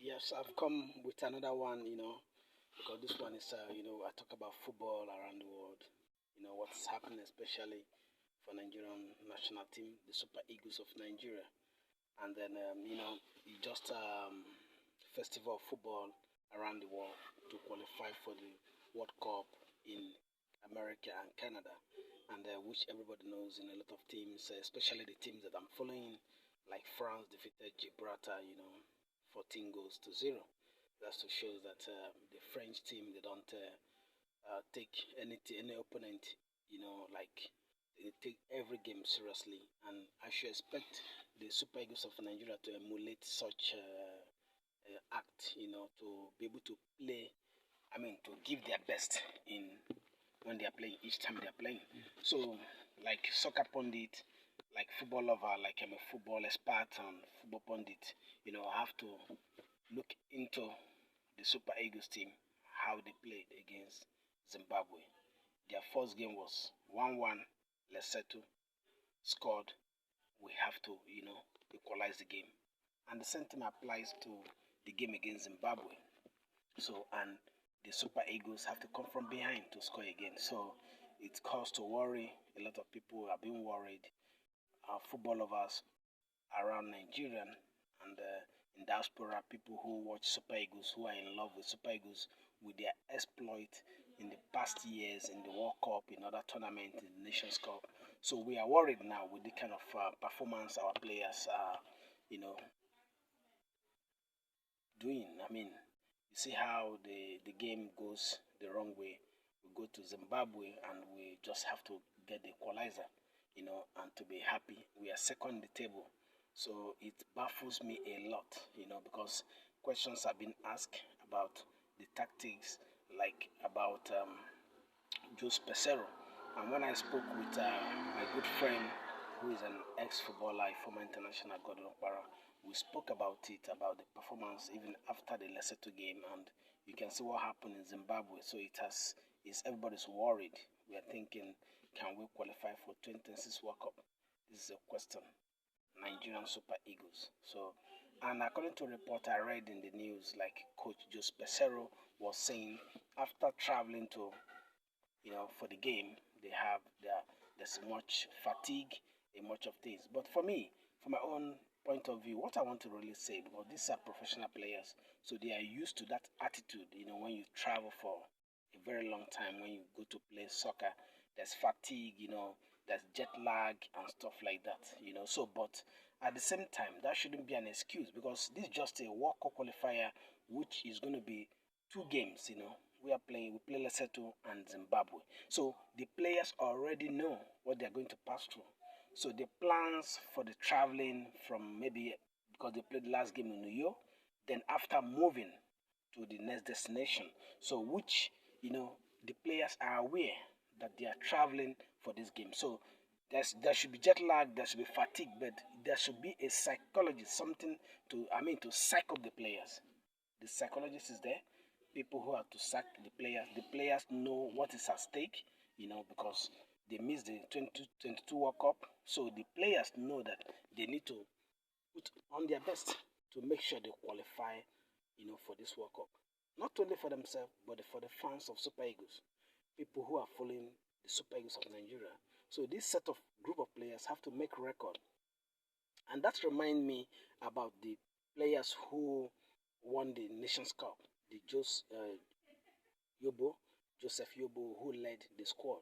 Yes, I've come with another one, because this one is, I talk about football around the world, what's happening, especially for Nigerian national team, the Super Eagles of Nigeria. And then, just festival of football around the world to qualify for the World Cup in America and Canada, and which everybody knows in a lot of teams, especially the teams that I'm following, like France defeated Gibraltar, 14 goals to 0. That's to show that the French team they don't take any opponent, like they take every game seriously, and I should expect the Super Eagles of Nigeria to emulate such act, to be able to play. I mean, to give their best in when they are playing each time they are playing. So, like soccer pundit, like football lover, like I'm a football expert and football pundit, I have to look into the Super Eagles team, how they played against Zimbabwe. Their first game was 1-1. Lesotho scored. We have to, equalize the game. And the same thing applies to the game against Zimbabwe. So, and the Super Eagles have to come from behind to score again. So, it caused to worry. A lot of people have been worried. Our football lovers around Nigeria and in diaspora, people who watch Super Eagles, who are in love with Super Eagles, with their exploit in the past years in the World Cup, in other tournaments, in the Nations Cup. So we are worried now with the kind of performance our players are, doing. I mean, you see how the game goes the wrong way. We go to Zimbabwe and we just have to get the equalizer, and to be happy. We are second in the table. So it baffles me a lot, because questions have been asked about the tactics, like about Jose Pesero. And when I spoke with my good friend, who is an ex-footballer, a former international Gordon Okpara, we spoke about it, about the performance even after the Lesotho game, and you can see what happened in Zimbabwe. So everybody's worried. We are thinking, can we qualify for 2026 World Cup? This is a question. Nigerian Super Eagles. So, and according to a report I read in the news, like Coach Jose Pesero was saying, after traveling to, for the game, there's much fatigue and much of things. But for me, from my own point of view, what I want to really say, because these are professional players, so they are used to that attitude. When you travel for a very long time, when you go to play soccer, there's fatigue, there's jet lag and stuff like that, So, but at the same time, that shouldn't be an excuse, because this is just a World Cup qualifier, which is going to be two games, we play Lesotho and Zimbabwe. So the players already know what they're going to pass through. So the plans for the traveling from, maybe because they played the last game in New York, then after moving to the next destination. So which, the players are aware that they are traveling for this game. So there should be jet lag, there should be fatigue, but there should be a psychologist, something to psych up the players. The psychologist is there, people who have to sack the players. The players know what is at stake, because they missed the 2022 World Cup. So the players know that they need to put on their best to make sure they qualify, for this World Cup. Not only for themselves, but for the fans of Super Eagles, people who are following the Super Eagles of Nigeria. So this set of group of players have to make record. And that reminds me about the players who won the Nations Cup, the Joseph Yobo, who led the squad,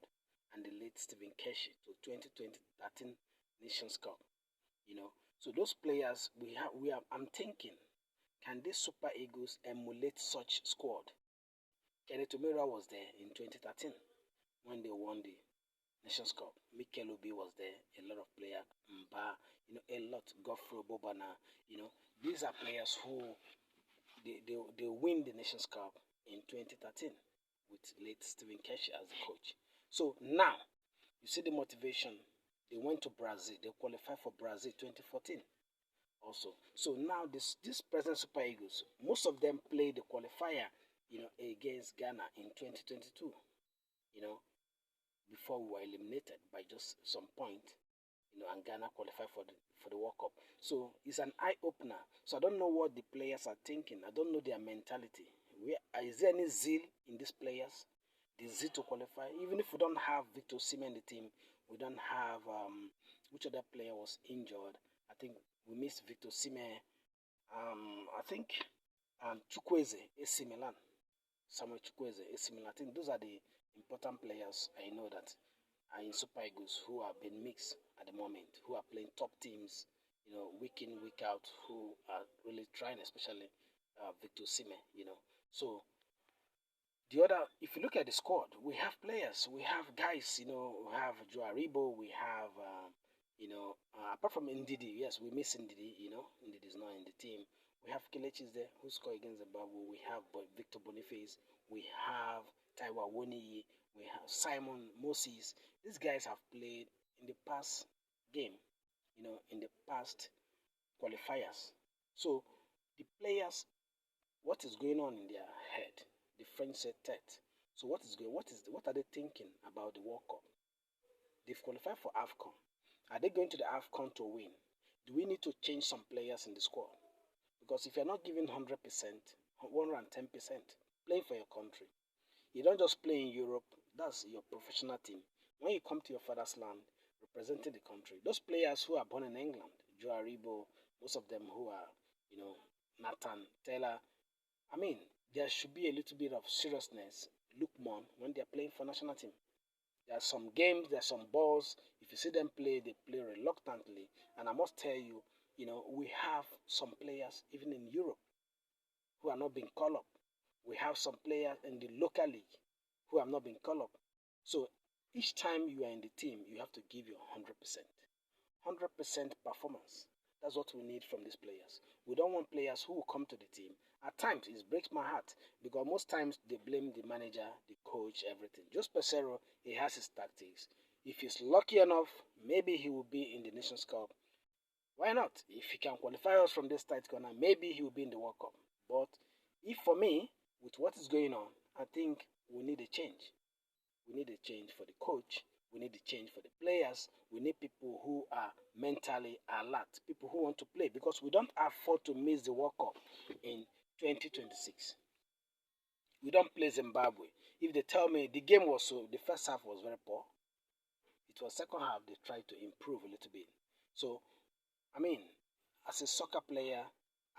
and the late Stephen Keshi to 2013 Nations Cup. So those players I'm thinking, can these Super Eagles emulate such squad? Kenny Tomera was there in 2013 when they won the Nations Cup. Mikel Obi was there, a lot of players, Mba, a lot, Godfrey Bobana, these are players who they win the Nations Cup in 2013 with late Stephen Keshi as the coach. So now, you see the motivation. They went to Brazil. They qualified for Brazil 2014 also. So now this present Super Eagles, most of them played the qualifier, against Ghana in 2022, before we were eliminated by just some point, and Ghana qualify for the World Cup. So it's an eye opener. So I don't know what the players are thinking. I don't know their mentality. Is there any zeal in these players? The zeal to qualify. Even if we don't have Victor Osimhen in the team, we don't have which other player was injured. I think we missed Victor Osimhen. I think Chukwueze, AC Milan. Samuel Chukwueze, AC Milan. I think those are the important players I know that are in Super Eagles who have been mixed at the moment, who are playing top teams, week in, week out, who are really trying, especially Victor Osimhen, So the other, if you look at the squad, we have players, we have guys, we have Joe Aribo, we have, apart from Ndidi, yes, we miss Ndidi, Ndidi is not in the team. We have Kelechi there, who scored against Zimbabwe. We have Victor Boniface. We have Taiwa Woniyi. We have Simon Moses. These guys have played in the past game, in the past qualifiers. So the players, what is going on in their head? The French said tete. So what are they thinking about the World Cup? They've qualified for AFCON. Are they going to the AFCON to win? Do we need to change some players in the squad? Because if you're not giving 100%, 110%, playing for your country, you don't just play in Europe, that's your professional team. When you come to your father's land, representing the country, those players who are born in England, Joe Aribo, most of them who are, Nathan Taylor, there should be a little bit of seriousness, Lookman, when they're playing for national team. There are some games, there are some balls. If you see them play, they play reluctantly. And I must tell you, we have some players, even in Europe, who are not being called up. We have some players in the local league who have not been called up. So each time you are in the team, you have to give your 100%. 100% performance. That's what we need from these players. We don't want players who will come to the team. At times, it breaks my heart because most times they blame the manager, the coach, everything. Just Pesero, he has his tactics. If he's lucky enough, maybe he will be in the Nations Cup. Why not? If he can qualify us from this tight corner, maybe he will be in the World Cup. But if for me, with what is going on, I think we need a change. We need a change for the coach. We need a change for the players. We need people who are mentally alert, people who want to play, because we don't afford to miss the World Cup in 2026. We don't play Zimbabwe. If they tell me the game was the first half was very poor, it was second half they tried to improve a little bit. So, as a soccer player,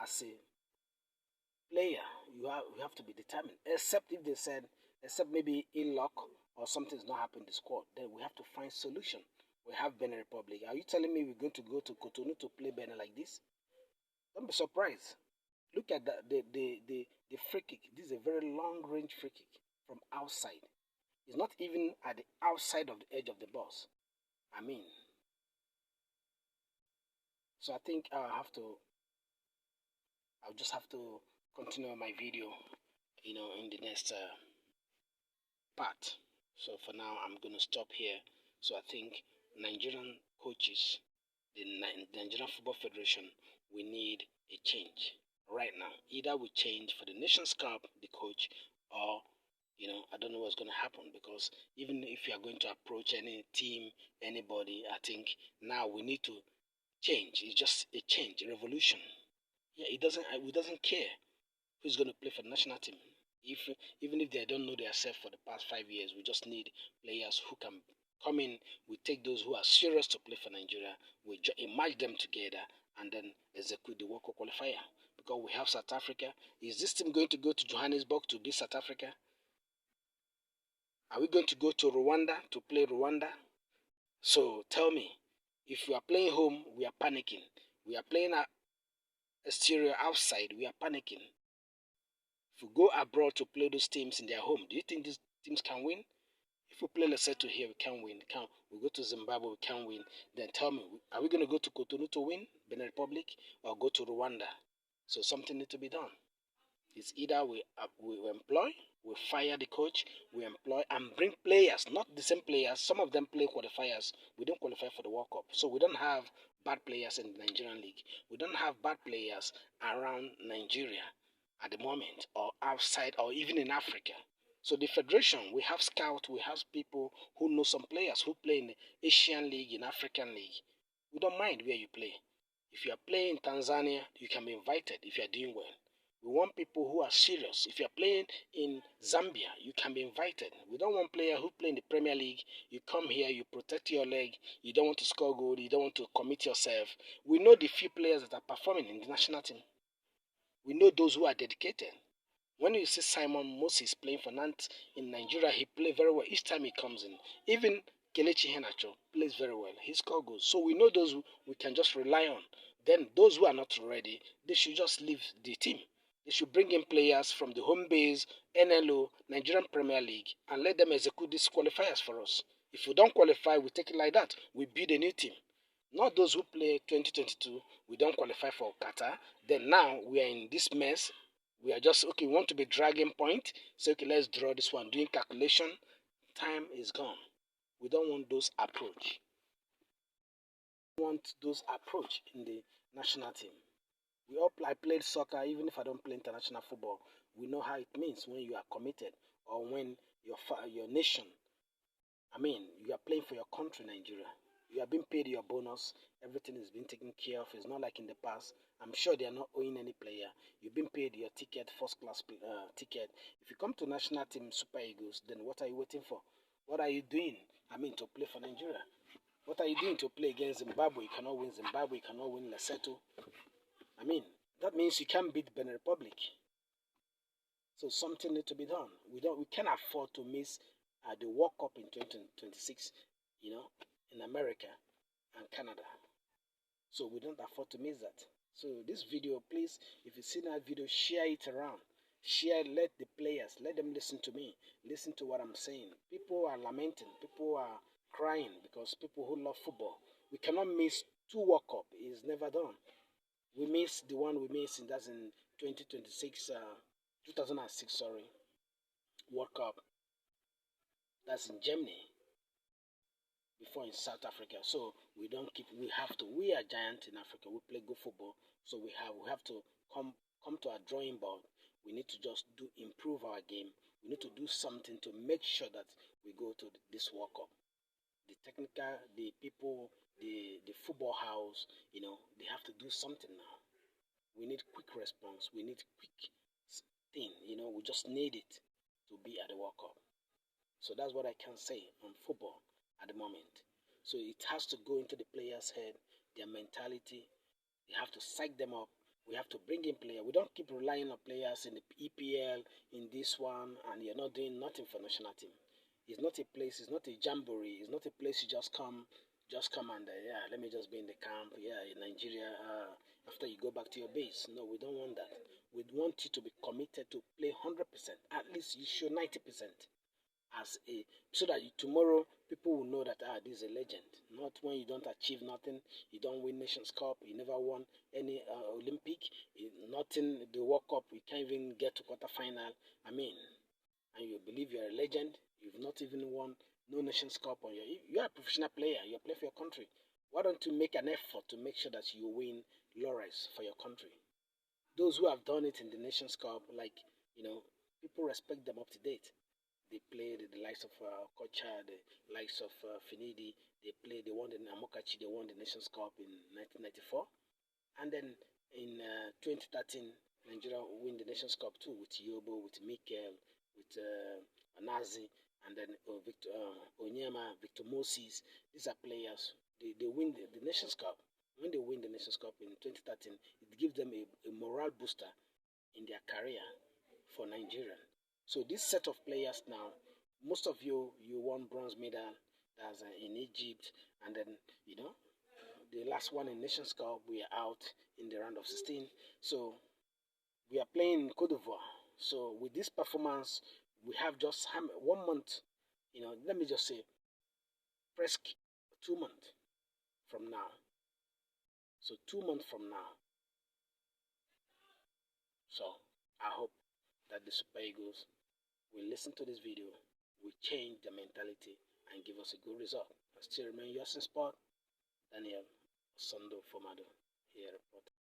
as a player, you have to be determined. Except if they said, except maybe in luck or something's not happening in the squad, then we have to find solution. We have Benin Republic. Are you telling me we're going to go to Cotonou to play Benin like this? Don't be surprised. Look at the free kick. This is a very long range free kick from outside. It's not even at the outside of the edge of the box. So I think I'll just have to continue my video, in the next part. So for now, I'm going to stop here. So I think Nigerian coaches, the Nigerian Football Federation, we need a change right now. Either we change for the Nations Cup, the coach, or I don't know what's going to happen, because even if you are going to approach any team, anybody, I think now we need to change. It's just a change, a revolution. Yeah, we doesn't care who's going to play for the national team. Even if they don't know themselves for the past 5 years, we just need players who can come in. We take those who are serious to play for Nigeria. We merge them together and then execute the World Cup qualifier. Because we have South Africa. Is this team going to go to Johannesburg to beat South Africa? Are we going to go to Rwanda to play Rwanda? So tell me, if we are playing home, we are panicking. We are playing exterior outside, we are panicking. If we go abroad to play those teams in their home, do you think these teams can win? If we play Lesotho here, we can win. We go to Zimbabwe, we can win. Then tell me, are we going to go to Cotonou to win, Benin Republic, or go to Rwanda? So something needs to be done. It's either we employ, we fire the coach, we employ and bring players, not the same players. Some of them play qualifiers. We don't qualify for the World Cup. So we don't have bad players in the Nigerian league. We don't have bad players around Nigeria at the moment, or outside, or even in Africa. So the federation, we have scouts, we have people who know some players who play in the Asian league, in African league. We don't mind where you play. If you are playing in Tanzania, you can be invited if you are doing well. We want people who are serious. If you are playing in Zambia, you can be invited. We don't want players who play in the Premier League. You come here, you protect your leg, you don't want to score goal, you don't want to commit yourself. We know the few players that are performing in the national team. We know those who are dedicated. When you see Simon Moses playing for Nantes in Nigeria, he plays very well each time he comes in. Even Kelechi Iheanacho plays very well. He scores goals. So we know those who we can just rely on. Then those who are not ready, they should just leave the team. They should bring in players from the home base, NLO, Nigerian Premier League, and let them execute these qualifiers for us. If we don't qualify, we take it like that. We build a new team. Not those who play 2022, we don't qualify for Qatar. Then now we are in this mess. We are just, okay, we want to be dragging point. So, okay, let's draw this one. Doing calculation, time is gone. We don't want those approach. We want those approach in the national team. I played soccer, even if I don't play international football. We know how it means when you are committed or when your nation, you are playing for your country, Nigeria. You are being paid your bonus. Everything is being taken care of. It's not like in the past. I'm sure they are not owing any player. You've been paid your ticket, first class ticket. If you come to national team Super Eagles, then what are you waiting for? What are you doing? To play for Nigeria. What are you doing to play against Zimbabwe? You cannot win Zimbabwe. You cannot win Lesotho. That means you can't beat Benin Republic. So something needs to be done. We can't afford to miss the World Cup in 2026, in America and Canada. So we don't afford to miss that. So this video, please, if you see that video, share it around. Share, let the players, let them listen to me. Listen to what I'm saying. People are lamenting. People are crying because people who love football. We cannot miss 2 World Cup. It's never done. We missed the one we missed, that's in 2026, 2006, World Cup. That's in Germany. Before in South Africa. So we are giant in Africa. We play good football. So we have to come to our drawing board. We need to just improve our game. We need to do something to make sure that we go to this World Cup. The technical, the people, the football house, they have to do something now. We need quick response. We need quick thing. We just need it to be at the World Cup. So that's what I can say on football at the moment. So it has to go into the players' head, their mentality. They have to psych them up. We have to bring in players. We don't keep relying on players in the EPL, in this one, and you're not doing nothing for national team. It's not a place, it's not a jamboree, it's not a place you just come and, let me just be in the camp, in Nigeria, after you go back to your base. No, we don't want that. We want you to be committed to play 100%. At least you show 90%. So that tomorrow people will know that this is a legend. Not when you don't achieve nothing, you don't win Nations Cup, you never won any Olympic, nothing, the World Cup, you can't even get to quarterfinal. And you believe you're a legend, you've not even won no Nations Cup you're a professional player, you play for your country. Why don't you make an effort to make sure that you win laurels for your country? Those who have done it in the Nations Cup, people respect them up to date. They played the likes of Kocha, the likes of Finidi. They won the Amokachi, they won the Nations Cup in 1994. And then in 2013, Nigeria win the Nations Cup too with Yobo, with Mikel, with Anazi, and then Victor Onyema, Victor Moses. These are players. They win the Nations Cup. When they win the Nations Cup in 2013, it gives them a morale booster in their career for Nigeria. So this set of players now, most of you won bronze medal, that's in Egypt, and then the last one in Nations Cup, we are out in the round of 16. So we are playing in Cote d'Ivoire. So with this performance, we have just 1 month, let me just say, presque 2 months from now. So 2 months from now. So I hope that the Super Eagles will listen to this video, will change the mentality and give us a good result. I still remain yours in sport, Daniel Sondo Fomado, here reporting.